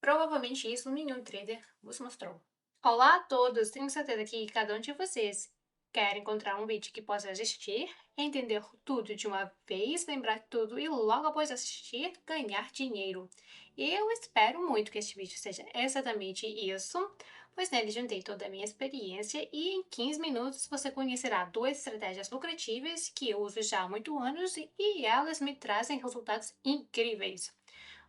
Provavelmente isso nenhum trader vos mostrou. Olá a todos, tenho certeza que cada um de vocês quer encontrar um vídeo que possa assistir, entender tudo de uma vez, lembrar tudo e logo após assistir, ganhar dinheiro. Eu espero muito que este vídeo seja exatamente isso, pois nele juntei toda a minha experiência e em 15 minutos você conhecerá duas estratégias lucrativas que eu uso já há muitos anos e elas me trazem resultados incríveis.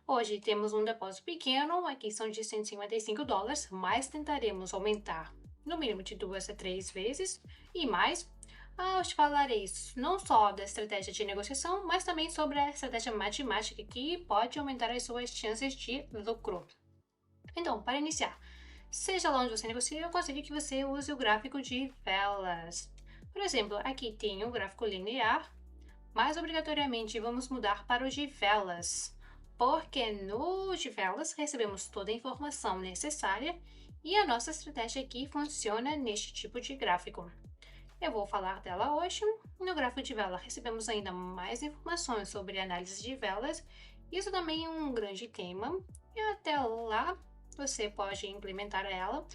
Hoje temos um depósito pequeno, aqui são de US$ 155, mas tentaremos aumentar no mínimo de 2 a 3 vezes e mais. Eu te falarei não só da estratégia de negociação, mas também sobre a estratégia matemática que pode aumentar as suas chances de lucro. Então, para iniciar, seja lá onde você negocia, eu gostaria que você use o gráfico de velas. Por exemplo, aqui tem o gráfico linear, mas obrigatoriamente vamos mudar para o de velas, porque no de velas recebemos toda a informação necessária e a nossa estratégia aqui funciona neste tipo de gráfico. Eu vou falar dela hoje. No gráfico de vela recebemos ainda mais informações sobre análise de velas. Isso também é um grande tema e até lá você pode implementar ela.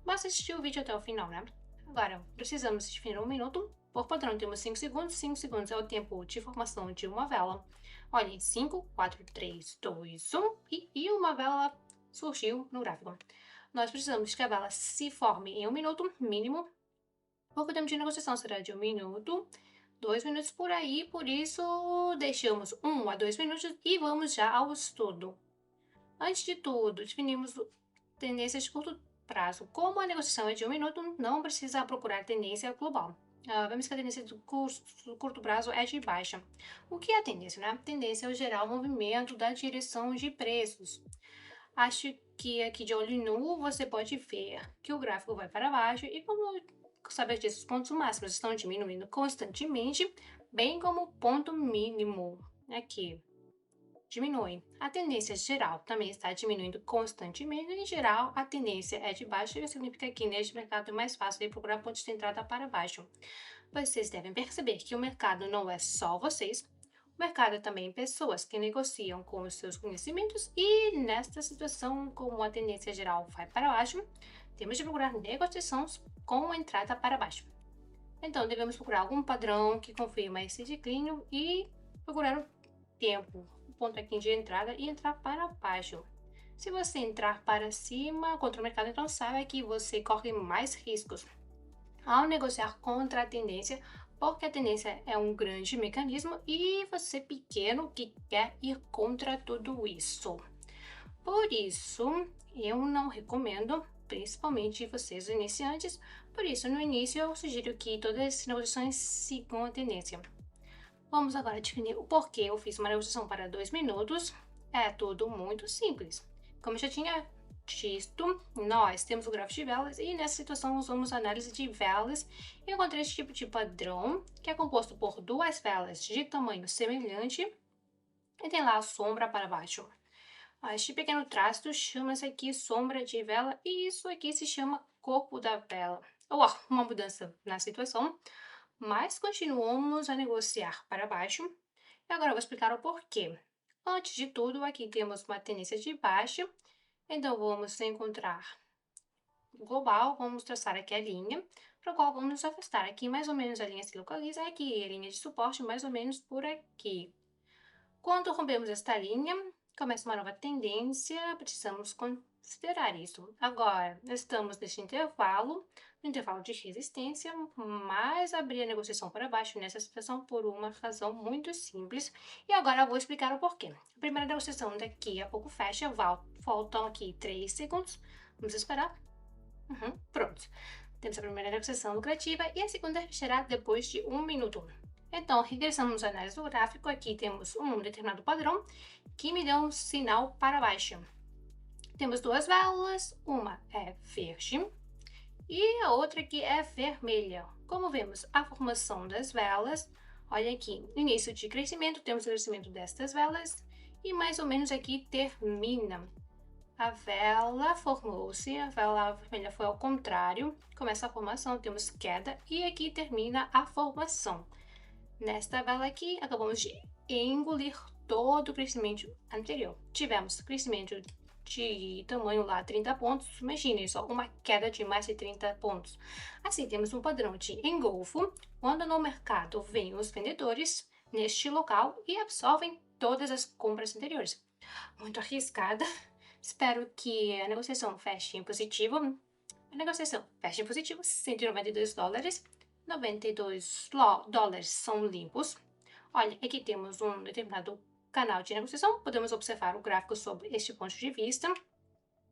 Basta assistir o vídeo até o final, né? Agora, precisamos definir um minuto. Por padrão, temos 5 segundos. 5 segundos é o tempo de formação de uma vela. Olhem, 5, 4, 3, 2, 1 e uma vela surgiu no gráfico. Nós precisamos que a vela se forme em um minuto mínimo. O tempo de negociação será de 1 minuto, 2 minutos por aí, por isso deixamos 1 a 2 minutos e vamos já ao estudo. Antes de tudo, definimos tendências de curto prazo. Como a negociação é de 1 minuto, não precisa procurar tendência global. Vemos que a tendência do curto prazo é de baixa. O que é a tendência, né? A tendência é o geral movimento da direção de preços. Acho que aqui de olho nu você pode ver que o gráfico vai para baixo e como saber disso, os pontos máximos estão diminuindo constantemente, bem como o ponto mínimo aqui diminui. A tendência geral também está diminuindo constantemente. Em geral, a tendência é de baixo, e significa que neste mercado é mais fácil de procurar pontos de entrada para baixo. Vocês devem perceber que o mercado não é só vocês, o mercado é também pessoas que negociam com os seus conhecimentos e nesta situação, como a tendência geral vai para baixo, temos de procurar negociações com entrada para baixo. Então, devemos procurar algum padrão que confirma esse declínio e procurar o tempo, o ponto aqui de entrada e entrar para baixo. Se você entrar para cima contra o mercado, então saiba que você corre mais riscos ao negociar contra a tendência, porque a tendência é um grande mecanismo e você pequeno que quer ir contra tudo isso. Por isso, eu não recomendo, principalmente vocês iniciantes, por isso no início eu sugiro que todas as negociações sigam a tendência. Vamos agora definir o porquê eu fiz uma negociação para 2 minutos. É tudo muito simples. Como eu já tinha dito, nós temos o gráfico de velas e nessa situação usamos a análise de velas e encontrei esse tipo de padrão que é composto por duas velas de tamanho semelhante e tem lá a sombra para baixo. Este pequeno traço chama-se aqui sombra de vela e isso aqui se chama corpo da vela. Uma mudança na situação, mas continuamos a negociar para baixo. E agora eu vou explicar o porquê. Antes de tudo, aqui temos uma tendência de baixa, então vamos encontrar o global, vamos traçar aqui a linha, para a qual vamos nos afastar. Aqui mais ou menos a linha se localiza, aqui a linha de suporte mais ou menos por aqui. Quando rompemos esta linha, começa uma nova tendência, precisamos considerar isso. Agora, estamos neste intervalo, no intervalo de resistência, mas abrir a negociação para baixo nessa situação por uma razão muito simples. E agora eu vou explicar o porquê. A primeira negociação daqui a pouco fecha, faltam aqui 3 segundos. Vamos esperar. Pronto. Temos a primeira negociação lucrativa e a segunda fechará depois de 1 minuto. Então, regressamos à análise do gráfico. Aqui temos um determinado padrão que me deu um sinal para baixo. Temos duas velas, uma é verde e a outra aqui é vermelha. Como vemos a formação das velas, olha aqui, início de crescimento, temos o crescimento destas velas e mais ou menos aqui termina. A vela formou-se, a vela vermelha foi ao contrário, começa a formação, temos queda e aqui termina a formação. Nesta vela aqui, acabamos de engolir todo o crescimento anterior. Tivemos crescimento de tamanho lá 30 pontos, imagine só uma queda de mais de 30 pontos. Assim, temos um padrão de engolfo, quando no mercado vêm os vendedores neste local e absorvem todas as compras anteriores. Muito arriscada. Espero que a negociação feche em positivo. A negociação fecha em positivo, $192. $92 são limpos. Olha, aqui temos um determinado canal de negociação. Podemos observar o gráfico sob este ponto de vista.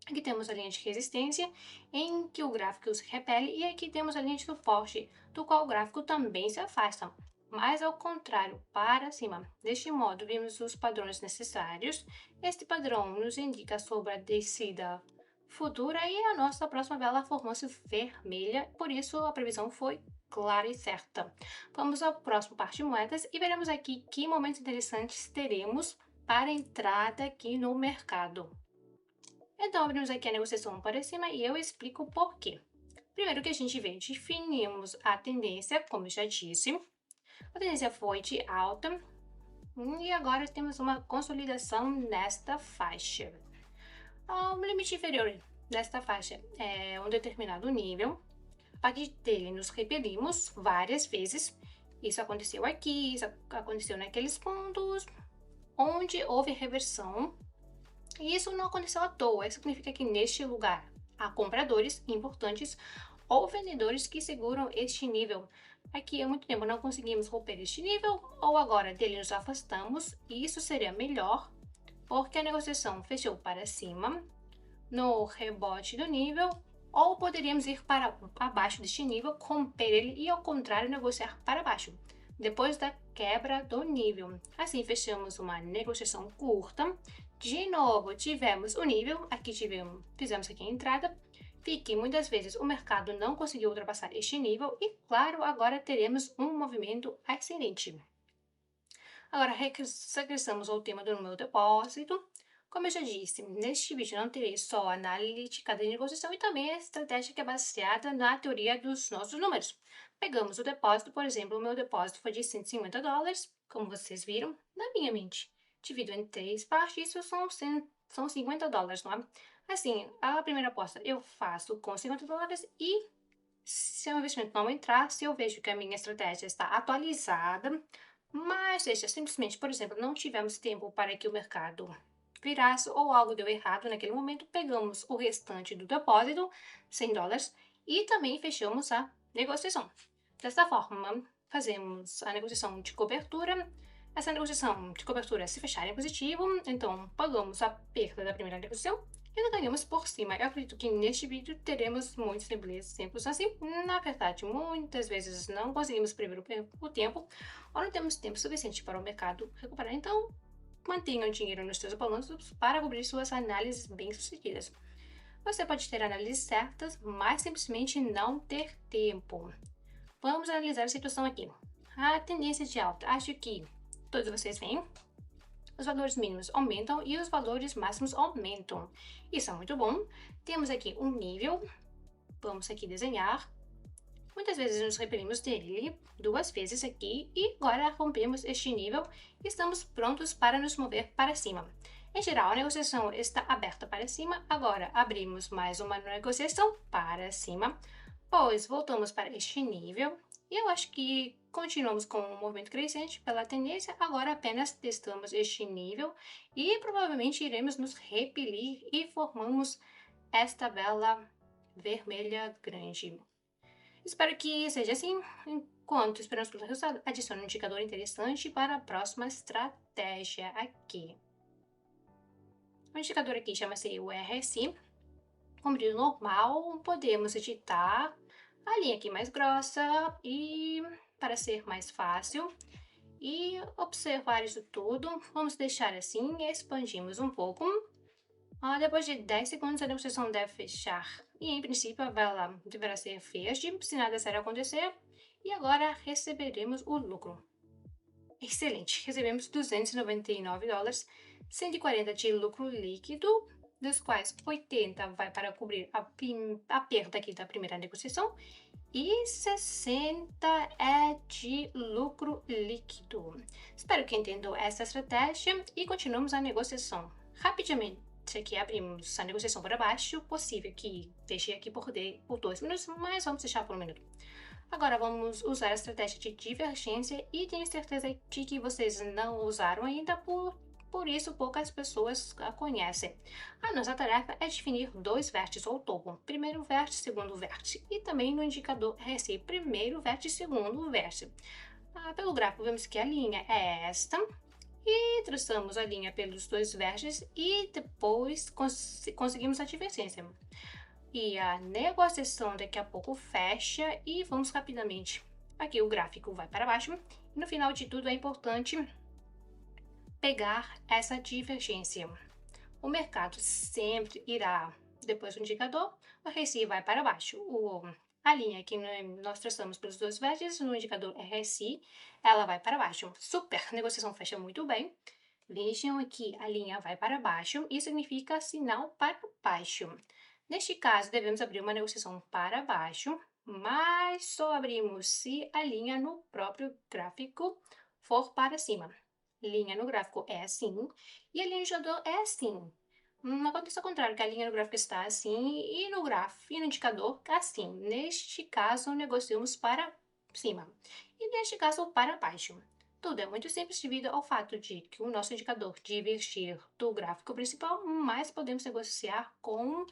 Aqui temos a linha de resistência, em que o gráfico se repele, e aqui temos a linha de suporte, do qual o gráfico também se afasta. Mas ao contrário, para cima. Deste modo, vimos os padrões necessários. Este padrão nos indica sobre a descida futura e a nossa próxima vela formou-se vermelha, por isso a previsão foi clara e certa. Vamos ao próximo par de moedas e veremos aqui que momentos interessantes teremos para a entrada aqui no mercado. Então, abrimos aqui a negociação para cima e eu explico o porquê. Primeiro que a gente vê, definimos a tendência, como eu já disse. A tendência foi de alta e agora temos uma consolidação nesta faixa. O limite inferior desta faixa é um determinado nível. A partir dele nos repelimos várias vezes. Isso aconteceu aqui, isso aconteceu naqueles pontos onde houve reversão. E isso não aconteceu à toa, isso significa que neste lugar há compradores importantes ou vendedores que seguram este nível. Aqui há muito tempo não conseguimos romper este nível, ou agora dele nos afastamos, e isso seria melhor, porque a negociação fechou para cima, no rebote do nível, ou poderíamos ir para abaixo deste nível, romper ele e ao contrário negociar para baixo, depois da quebra do nível. Assim fechamos uma negociação curta. De novo, tivemos o nível, aqui fizemos aqui a entrada, vi que muitas vezes o mercado não conseguiu ultrapassar este nível e, claro, agora teremos um movimento ascendente. Agora, regressamos ao tema do meu depósito. Como eu já disse, neste vídeo não terei só a analítica de negociação e também a estratégia que é baseada na teoria dos nossos números. Pegamos o depósito, por exemplo, o meu depósito foi de $150, como vocês viram, na minha mente. Divido em 3 partes, isso são $50, não é? Assim, a primeira aposta eu faço com $50 e se o investimento não entrar, se eu vejo que a minha estratégia está atualizada, mas seja simplesmente, por exemplo, não tivemos tempo para que o mercado virasse ou algo deu errado naquele momento, pegamos o restante do depósito, $100, e também fechamos a negociação. Desta forma, fazemos a negociação de cobertura. Essa negociação de cobertura, se fechar em positivo, então pagamos a perda da primeira negociação e ainda ganhamos por cima. Eu acredito que neste vídeo teremos muitos exemplos assim. Na verdade, muitas vezes não conseguimos prever o tempo ou não temos tempo suficiente para o mercado recuperar. Então, mantenha o dinheiro nos seus balanços para cobrir suas análises bem-sucedidas. Você pode ter análises certas, mas simplesmente não ter tempo. Vamos analisar a situação aqui. A tendência de alta, acho que todos vocês veem, os valores mínimos aumentam e os valores máximos aumentam. Isso é muito bom. Temos aqui um nível, vamos aqui desenhar. Muitas vezes nos repelimos dele 2 vezes aqui e agora rompemos este nível e estamos prontos para nos mover para cima. Em geral, a negociação está aberta para cima, agora abrimos mais uma negociação para cima, pois voltamos para este nível e eu acho que continuamos com um movimento crescente pela tendência, agora apenas testamos este nível e provavelmente iremos nos repelir e formamos esta vela vermelha grande. Espero que seja assim. Enquanto esperamos pelo resultado, adicione um indicador interessante para a próxima estratégia aqui. O indicador aqui chama-se o RSI. Como brilho normal, podemos editar a linha aqui mais grossa e para ser mais fácil e observar isso tudo, vamos deixar assim e expandimos um pouco. Depois de 10 segundos a negociação deve fechar e em princípio a vela deverá ser verde se nada sério acontecer e agora receberemos o lucro. Excelente, recebemos $299, 140 de lucro líquido, dos quais 80 vai para cobrir a perda aqui da primeira negociação e 60 é de lucro líquido. Espero que entendam essa estratégia e continuamos a negociação. Rapidamente Novamente, aqui abrimos a negociação para baixo, possível que deixe aqui por 2 minutos, mas vamos deixar por 1 minuto. Agora vamos usar a estratégia de divergência e tenho certeza de que vocês não usaram ainda, por isso poucas pessoas a conhecem. A nossa tarefa é definir dois vértices ou topo, primeiro vértice, segundo vértice, e também no indicador RSI, primeiro vértice, segundo vértice. Pelo gráfico vemos que a linha é esta, e traçamos a linha pelos dois vértices e depois conseguimos a divergência. E a negociação daqui a pouco fecha e vamos rapidamente. Aqui o gráfico vai para baixo e no final de tudo é importante pegar essa divergência. O mercado sempre irá, depois do indicador, o RSI vai para baixo. A linha que nós traçamos pelos dois vértices no indicador RSI, ela vai para baixo. Super! A negociação fecha muito bem. Vejam aqui, a linha vai para baixo e significa sinal para baixo. Neste caso, devemos abrir uma negociação para baixo, mas só abrimos se a linha no próprio gráfico for para cima. Linha no gráfico é assim e a linha no indicador é assim. Acontece ao contrário, que a linha no gráfico está assim e no gráfico e no indicador assim. Neste caso, negociamos para cima e neste caso para baixo. Tudo é muito simples devido ao fato de que o nosso indicador divergir do gráfico principal, mas podemos negociar com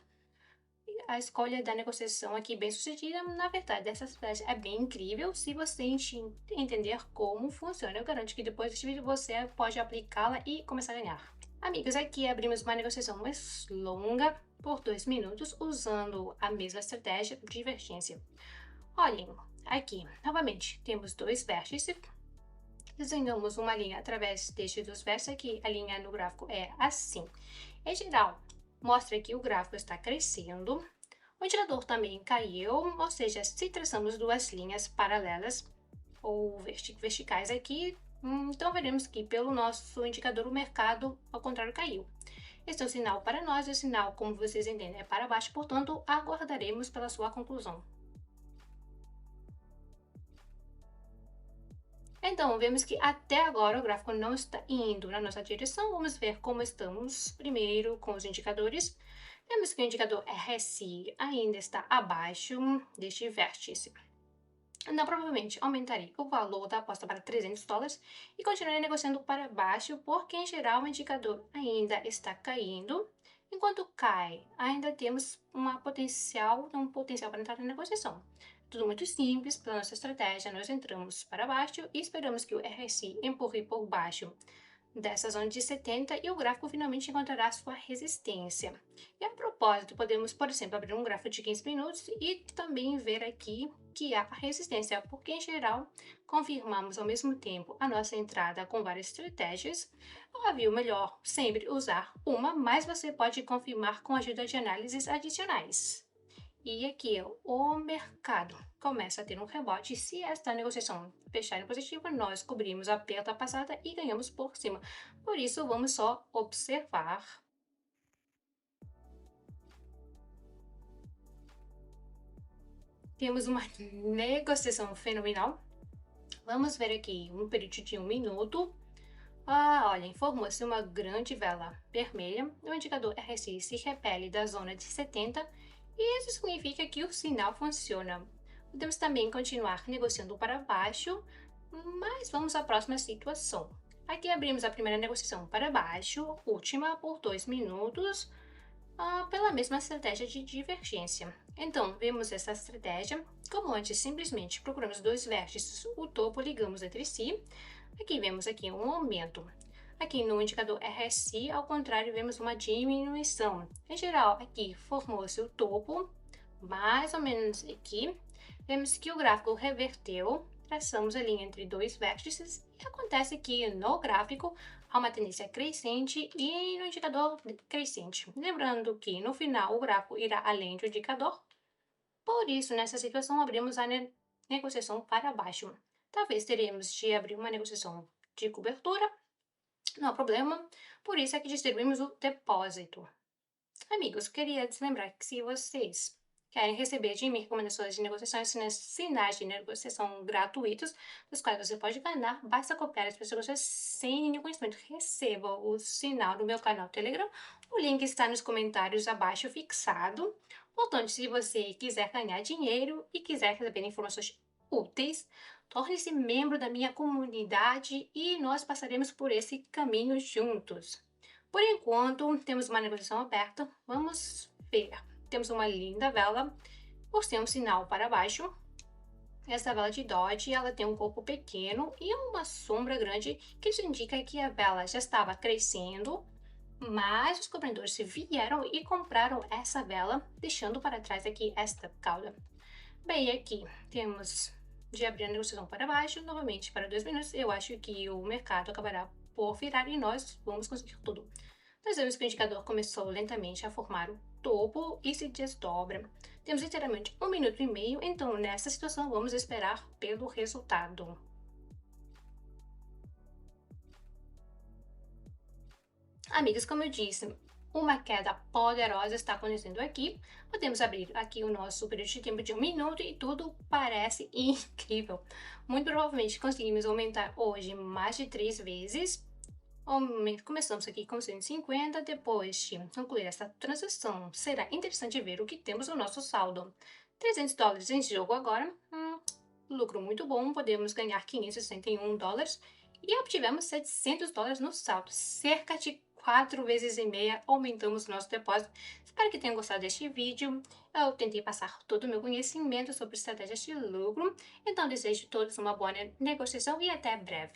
a escolha da negociação aqui bem sucedida. Na verdade, essa estratégia é bem incrível se você entender como funciona. Eu garanto que depois deste vídeo você pode aplicá-la e começar a ganhar. Amigos, aqui abrimos uma negociação mais longa por 2 minutos usando a mesma estratégia de divergência. Olhem, aqui, novamente, temos dois vértices. Desenhamos uma linha através destes dois vértices aqui. A linha no gráfico é assim. Em geral, mostra que o gráfico está crescendo. O indicador também caiu, ou seja, se traçamos duas linhas paralelas ou verticais aqui, então veremos que pelo nosso indicador o mercado, ao contrário, caiu. Este é o sinal para nós e o sinal, como vocês entendem, é para baixo, portanto, aguardaremos pela sua conclusão. Então, vemos que até agora o gráfico não está indo na nossa direção. Vamos ver como estamos primeiro com os indicadores. Vemos que o indicador RSI ainda está abaixo deste vértice. Então, provavelmente aumentarei o valor da aposta para $300 e continuarei negociando para baixo, porque em geral o indicador ainda está caindo. Enquanto cai, ainda temos um potencial para entrar na negociação. Tudo muito simples, pela nossa estratégia, nós entramos para baixo e esperamos que o RSI empurre por baixo dessa zona de 70 e o gráfico finalmente encontrará sua resistência. E a propósito, podemos, por exemplo, abrir um gráfico de 15 minutos e também ver aqui que há resistência, porque em geral confirmamos ao mesmo tempo a nossa entrada com várias estratégias. Óbvio, melhor sempre usar uma, mas você pode confirmar com a ajuda de análises adicionais. E aqui o mercado começa a ter um rebote. Se esta negociação fechar em positivo, nós cobrimos a perda passada e ganhamos por cima. Por isso, vamos só observar. Temos uma negociação fenomenal. Vamos ver aqui um período de 1 minuto. Olha, formou-se uma grande vela vermelha. O indicador RSI se repele da zona de 70 e isso significa que o sinal funciona. Podemos também continuar negociando para baixo, mas vamos à próxima situação. Aqui abrimos a primeira negociação para baixo, última por 2 minutos, pela mesma estratégia de divergência. Então, vemos essa estratégia. Como antes, simplesmente procuramos dois vértices, o topo ligamos entre si. Aqui vemos aqui um aumento. Aqui no indicador RSI, ao contrário, vemos uma diminuição. Em geral, aqui formou-se o topo, mais ou menos aqui. Vemos que o gráfico reverteu, traçamos a linha entre dois vértices e acontece que no gráfico há uma tendência crescente e no indicador crescente. Lembrando que no final o gráfico irá além do indicador, por isso nessa situação abrimos a negociação para baixo. Talvez teremos de abrir uma negociação de cobertura. Não há problema, por isso é que distribuímos o depósito. Amigos, queria lembrar que se vocês querem receber de mim recomendações de negociações, sinais de negociação gratuitos, dos quais você pode ganhar, basta copiar as pessoas sem nenhum conhecimento. Receba o sinal do meu canal Telegram O link está nos comentários abaixo fixado. Portanto, se você quiser ganhar dinheiro e quiser receber informações úteis, torne-se membro da minha comunidade e nós passaremos por esse caminho juntos. Por enquanto, temos uma negociação aberta. Vamos ver. Temos uma linda vela por ser um sinal para baixo. Essa vela de Dodge, ela tem um corpo pequeno e uma sombra grande, que isso indica que a vela já estava crescendo, mas os compradores vieram e compraram essa vela, deixando para trás aqui esta cauda. Bem, aqui temos de abrir a negociação para baixo, novamente para 2 minutos. Eu acho que o mercado acabará por virar e nós vamos conseguir tudo. Nós vemos que o indicador começou lentamente a formar o topo e se desdobra. Temos inteiramente 1 minuto e meio, então nessa situação vamos esperar pelo resultado. Amigos, como eu disse, uma queda poderosa está acontecendo aqui. Podemos abrir aqui o nosso período de tempo de 1 minuto e tudo parece incrível. Muito provavelmente conseguimos aumentar hoje mais de 3 vezes. Começamos aqui com 150, depois de concluir essa transação, será interessante ver o que temos no nosso saldo. $300 em jogo agora, lucro muito bom, podemos ganhar $561 e obtivemos $700 no saldo, cerca de 4 vezes e meia aumentamos nosso depósito. Espero que tenham gostado deste vídeo. Eu tentei passar todo o meu conhecimento sobre estratégias de lucro, então desejo a todos uma boa negociação e até breve.